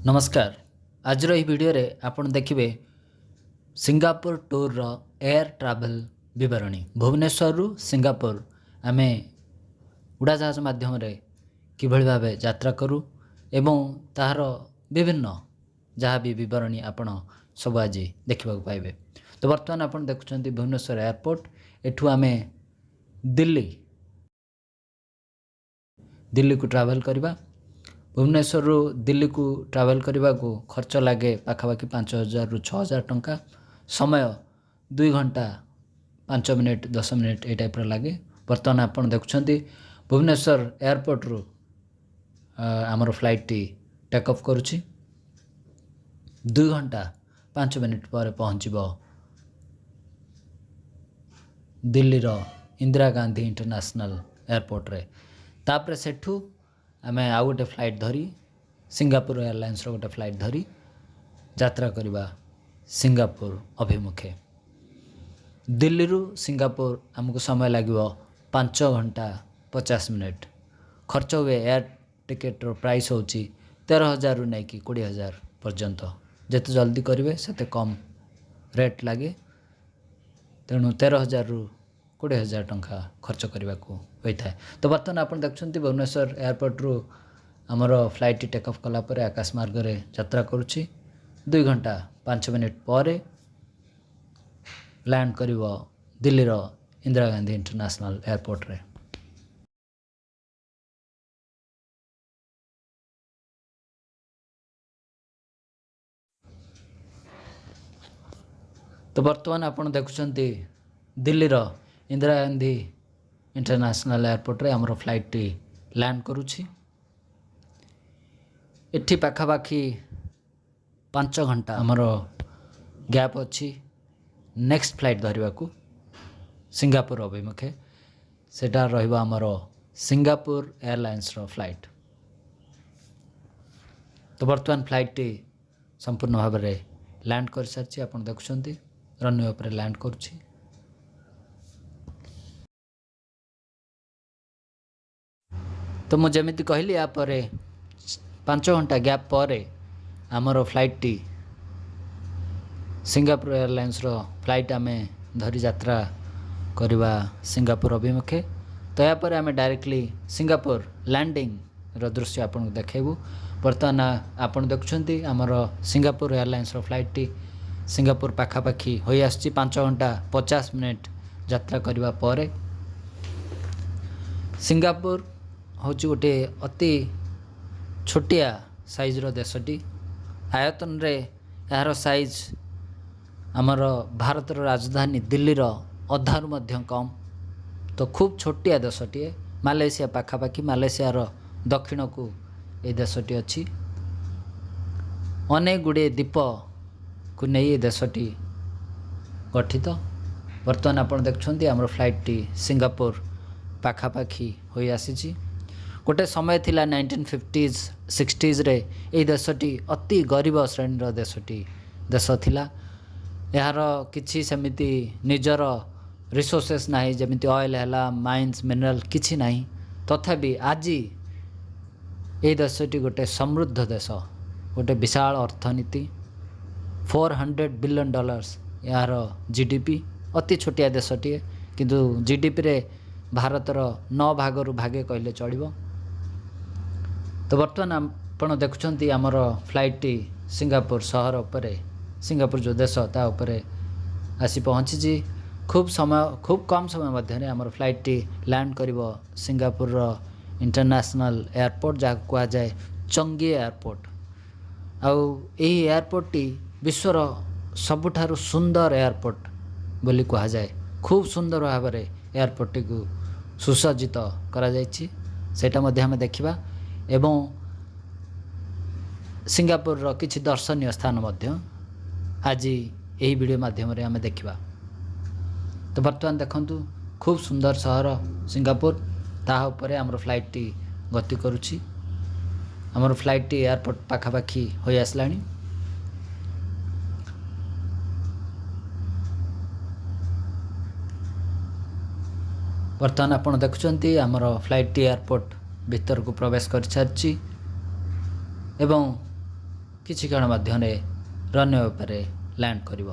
नमस्कार। आज भिडियो रे आपण देखिए सिंगापुर टूर रो एयर ट्रैवल विवरणी। भुवनेश्वर रु सिंगापुर आमे उड़ाजहाज माध्यम रे किभଳି भाबे यात्रा करू एवं ताहार विभिन्न जहाँ भी विवरणी आपण सब आज देखा पाइबे। तो बर्तमान आपण देखुछंती भुवनेश्वर एयरपोर्ट। एठू आमे दिल्ली को ट्रैवल करबा। भुवनेश्वर रु दिल्ली को ट्रैवल करने को खर्च लगे पाखापाखि 5,000 रु 6,000 टंका। समय 2 घंटा 5 मिनिट 10 मिनिट ए टाइप लगे। बर्तमान आपन देखुछंती भुवनेश्वर एयरपोर्ट रु आमर फ्लाइट टी टेक ऑफ करुछि। 2 घंटा 5 मिनिट पर पहुँचब दिल्ली रो इंदिरा गांधी इंटरनेशनल एयरपोर्ट रे। तापर सेठू आमे आउ गोटे फ्लाइट धरी सिंगापुर एयरलाइंस रो गोटे फ्लाइट धरी यात्रा करबा सिंगापुर अभिमुखे। दिल्ली रु सिंगापुर आमको समय लगे 5 घंटा 50 मिनिट। खर्च हुए एयर टिकेट रो प्राइस होची 13,000 रु नहीं कि 20,000 पर्यंत। जिते जल्दी करेंगे सेते कम रेट लगे। तेणु 13,000 रु 20,000 टंका खर्च करने को होता है। तो बर्तमान आप देखुं भुवनेश्वर एयरपोर्ट रु आमर फ्लाइट टेक ऑफ कलापर आकाश मार्ग रे यात्रा करुछि। 2 घंटा 5 मिनिट पर लैंड करिवो दिल्ली रो इंदिरा गांधी इंटरनेशनल एयरपोर्ट रे। तो बर्तमान आप देखुंत दिल्ली रो इंदिरा गांधी इंटरनेशनल एयरपोर्ट रे आमर फ्लाइट टी लैंड करुछि। एठी पाखापाखि 5 घंटा आमर गैप अच्छी नेक्स्ट फ्लाइट धरवा को सिंगापुर अभिमुखे। सेटा रहिबा आमर सिंगापुर एयरलाइंस रो फ्लाइट। तो बर्तमान फ्लाइट टी संपूर्ण भाव में लैंड कर सारी आप देखुं रनवे पर लैंड करुछि। तो मुझे कहली या 5 घंटा गैप पर आमर फ्लाइट टी सिंगापुर एयरलाइंस रो फ्लाइट आमे धरी यात्रा करवा सिंगापुर अभिमुखे। तो या पर आमे डायरेक्टली सिंगापुर लैंडिंग रो दृश्य आपन देखेबू। बर्तमान आपन देखुछंती आमर सिंगापुर एयरलाइंस रो फ्लाइट टी सिंगापुर पाखापाखि होई आछि। 5 घंटा 50 मिनिट यात्रा करवा पर सिंगापुर होची गोटे अति छोटिया साइज रो देशटी। आयतन रे यार साइज आमर भारत रो राजधानी दिल्ली रो अधारु मध्य कम। तो खूब छोटिया देशटी। मालयेशिया पाखापाखि मालयेशिया रो दक्षिण को ये देशटी अच्छी। अनेक गुड़े द्वीप को नहीं देशटी गठित। बर्तमान आप देखुं आमर फ्लाइट टी सिंगापुर पाखापाखि हो आसी। गोटे समय थिला 1950s 60s रे ये देशटी अति गरीब श्रेणी देश थिला। यार किछि सेमिति निजर रिसोर्सेस नाही जेमिति ऑयल हैला माइन्स मिनरल किछि नाही। तथापि आज ये देशटी गोटे समृद्ध देश गोटे विशाल अर्थनीति $400 बिलियन यार जीडीपी। अति छोटिया देशटी किंतु जीडीपी रे भारतर 9 भागरु भागे कहले चलिबो। तो बर्तमान आपण देखुंत आमर फ्लाइट टी सिंगापुर सहर उपरे सिंगापुर जो देश ता उपरे आसी पहुँची। खूब कम समय मध्य आमर फ्लाइट टी लैंड करिवो सिंगापुर रो इंटरनेशनल एयरपोर्ट जहाँ कह जाए चंगी एयरपोर्ट। आउ यही एयरपोर्ट टी विश्वर सबुठारु सुंदर एयरपोर्ट बोली कह जाए। खूब सुंदर भाव में एयरपोर्ट टी को सुसज्जित करा जायछि। सेटा मध्य हमें देखिबा एवं सिंगापुर रो किछि दर्शनीय स्थान मध्य आज यही वीडियो माध्यम रे हमें देखिबा। तो बर्तमान देखंतु खूब सुंदर सहर सिंगापुर ताहा उपरे आमर फ्लाइट टी गति करुछि। आमर फ्लाइट टी एयरपोर्ट पाखापाखि हो आसलानी। बर्तमान आप देखुं आमर फ्लाइट टी एयरपोर्ट भीतर को प्रवेश कर सारी एवं କିଛି କ୍ଷଣ ମଧ୍ୟରେ ରନୱେ ଉପରେ ଲ୍ୟାଣ୍ଡ କରିବ।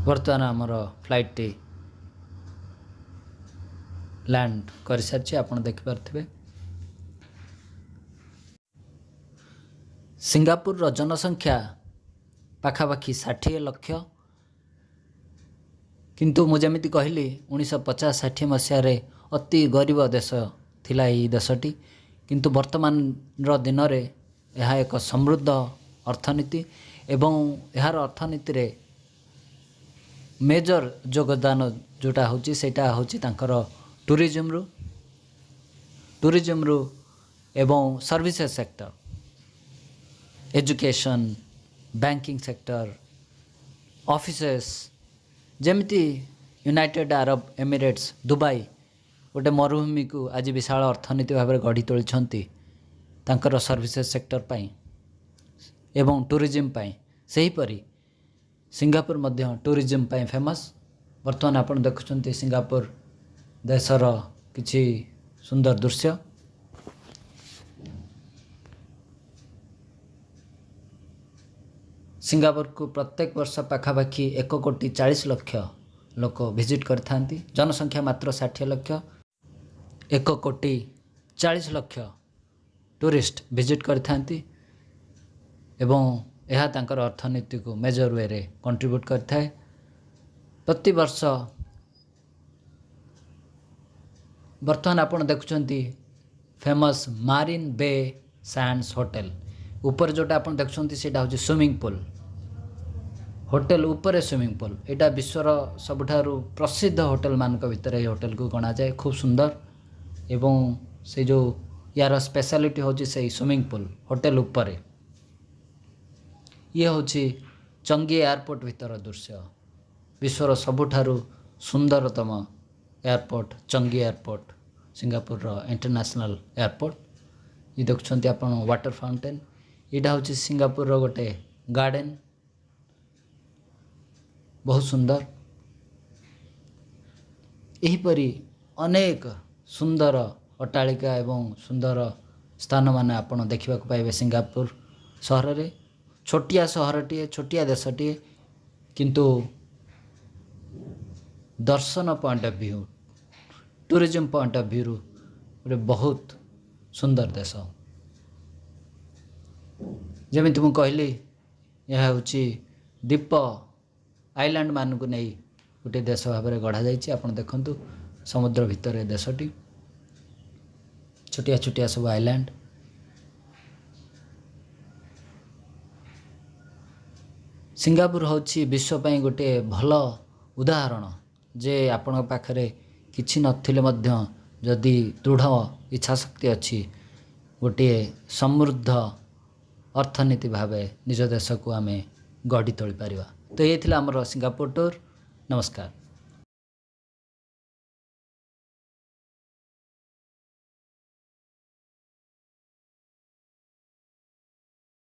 ବର୍ତ୍ତମାନ ଆମର ଫ୍ଲାଇଟ୍ଟି ଲ୍ୟାଣ୍ଡ କରିସାରିଛି, ଆପଣ ଦେଖିପାରୁଥିବେ। ସିଙ୍ଗାପୁରର ଜନସଂଖ୍ୟା ପାଖାପାଖି 60 ଲକ୍ଷ, କିନ୍ତୁ ମୁଁ ଯେମିତି କହିଲି 1950-60 ମସିହାରେ ଅତି ଗରିବ ଦେଶ ଥିଲା ଏହି ଦେଶଟି, କିନ୍ତୁ ବର୍ତ୍ତମାନର ଦିନରେ ଏହା ଏକ ସମୃଦ୍ଧ ଅର୍ଥନୀତି ଏବଂ ଏହାର ଅର୍ଥନୀତିରେ ମେଜର ଯୋଗଦାନ ଯେଉଁଟା ହେଉଛି ସେଇଟା ହେଉଛି ତାଙ୍କର ଟୁରିଜିମ୍ରୁ ଏବଂ services sector, education, banking sector, offices. ଯେମିତି ୟୁନାଇଟେଡ଼ ଆରବ ଏମିରେଟ୍ସ, ଦୁବାଇ ଗୋଟେ ମରୁଭୂମିକୁ ଆଜି ବିଶାଳ ଅର୍ଥନୀତି ଭାବରେ ଗଢ଼ି ତୋଳିଛନ୍ତି ତାଙ୍କର ସର୍ଭିସେସ୍ ସେକ୍ଟର ପାଇଁ ଏବଂ ଟୁରିଜିମ୍ ପାଇଁ। ସେହିପରି ସିଙ୍ଗାପୁର ମଧ୍ୟ ଟୁରିଜିମ୍ ପାଇଁ ଫେମସ୍। ବର୍ତ୍ତମାନ ଆପଣ ଦେଖୁଛନ୍ତି ସିଙ୍ଗାପୁର ଦେଶର କିଛି ସୁନ୍ଦର ଦୃଶ୍ୟ। ସିଙ୍ଗାପୁରକୁ ପ୍ରତ୍ୟେକ ବର୍ଷ ପାଖାପାଖି 1,40,00,000 ଲୋକ ଭିଜିଟ୍ କରିଥାନ୍ତି। ଜନସଂଖ୍ୟା ମାତ୍ର 60 ଲକ୍ଷ। 1,40,00,000 ଟୁରିଷ୍ଟ ଭିଜିଟ୍ କରିଥାନ୍ତି ଏବଂ ଏହା ତାଙ୍କର ଅର୍ଥନୀତିକୁ ମେଜର ୱେରେ କଣ୍ଟ୍ରିବ୍ୟୁଟ୍ କରିଥାଏ। ପ୍ରତିବର୍ଷ ବର୍ତ୍ତମାନ ଆପଣ ଦେଖୁଛନ୍ତି ଫେମସ୍ ମାରିନ୍ ବେ ସାଣ୍ଡସ୍ ହୋଟେଲ ଉପରେ ଯେଉଁଟା ଆପଣ ଦେଖୁଛନ୍ତି ସେଇଟା ହେଉଛି ସୁଇମିଂ ପୁଲ୍। ହୋଟେଲ ଉପରେ ସୁଇମିଂ ପୁଲ୍, ଏଇଟା ବିଶ୍ୱର ସବୁଠାରୁ ପ୍ରସିଦ୍ଧ ହୋଟେଲମାନଙ୍କ ଭିତରେ ଏହି ହୋଟେଲକୁ ଗଣାଯାଏ। ଖୁବ୍ ସୁନ୍ଦର ଏବଂ ସେ ଯେଉଁ ୟାର ସ୍ପେଶାଲିଟି ହେଉଛି ସେଇ ସୁଇମିଂ ପୁଲ୍ ହୋଟେଲ ଉପରେ। ଇଏ ହେଉଛି ଚଙ୍ଗି ଏୟାରପୋର୍ଟ ଭିତର ଦୃଶ୍ୟ। ବିଶ୍ୱର ସବୁଠାରୁ ସୁନ୍ଦରତମ ଏୟାରପୋର୍ଟ ଚଙ୍ଗି ଏୟାରପୋର୍ଟ, ସିଙ୍ଗାପୁରର ଇଣ୍ଟରନ୍ୟାସନାଲ୍ ଏୟାରପୋର୍ଟ। ଇଏ ଦେଖୁଛନ୍ତି ଆପଣ ୱାଟର ଫାଉଣ୍ଟେନ୍। ଏଇଟା ହେଉଛି ସିଙ୍ଗାପୁରର ଗୋଟେ ଗାର୍ଡ଼େନ୍, ବହୁତ ସୁନ୍ଦର। ଏହିପରି ଅନେକ ସୁନ୍ଦର ଅଟ୍ଟାଳିକା ଏବଂ ସୁନ୍ଦର ସ୍ଥାନମାନ ଆପଣ ଦେଖିବାକୁ ପାଇବେ ସିଙ୍ଗାପୁର ସହରରେ। ଛୋଟିଆ ସହରଟିଏ, ଛୋଟିଆ ଦେଶଟିଏ, କିନ୍ତୁ ଦର୍ଶନ point of view, tourism point of ଭ୍ୟୁରୁ ଗୋଟେ ବହୁତ ସୁନ୍ଦର ଦେଶ। ଯେମିତି ମୁଁ କହିଲି, ଏହା ହେଉଛି ଦ୍ୱୀପ ଆଇଲ୍ୟାଣ୍ଡମାନଙ୍କୁ ନେଇ ଗୋଟିଏ ଦେଶ ଭାବରେ ଗଢ଼ାଯାଇଛି। ଆପଣ ଦେଖନ୍ତୁ ସମୁଦ୍ର ଭିତରେ ଦେଶଟି, ଛୋଟିଆ ଛୋଟିଆ ସବୁ ଆଇଲ୍ୟାଣ୍ଡ। ସିଙ୍ଗାପୁର ହେଉଛି ବିଶ୍ୱ ପାଇଁ ଗୋଟିଏ ଭଲ ଉଦାହରଣ ଯେ ଆପଣଙ୍କ ପାଖରେ କିଛି ନଥିଲେ ମଧ୍ୟ ଯଦି ଦୃଢ଼ ଇଚ୍ଛାଶକ୍ତି ଅଛି, ଗୋଟିଏ ସମୃଦ୍ଧ ଅର୍ଥନୀତି ଭାବେ ନିଜ ଦେଶକୁ ଆମେ ଗଢ଼ି ତୋଳିପାରିବା। ତ ଏଇ ଥିଲା ଆମର ସିଙ୍ଗାପୁର ଟୁର୍। ନମସ୍କାର।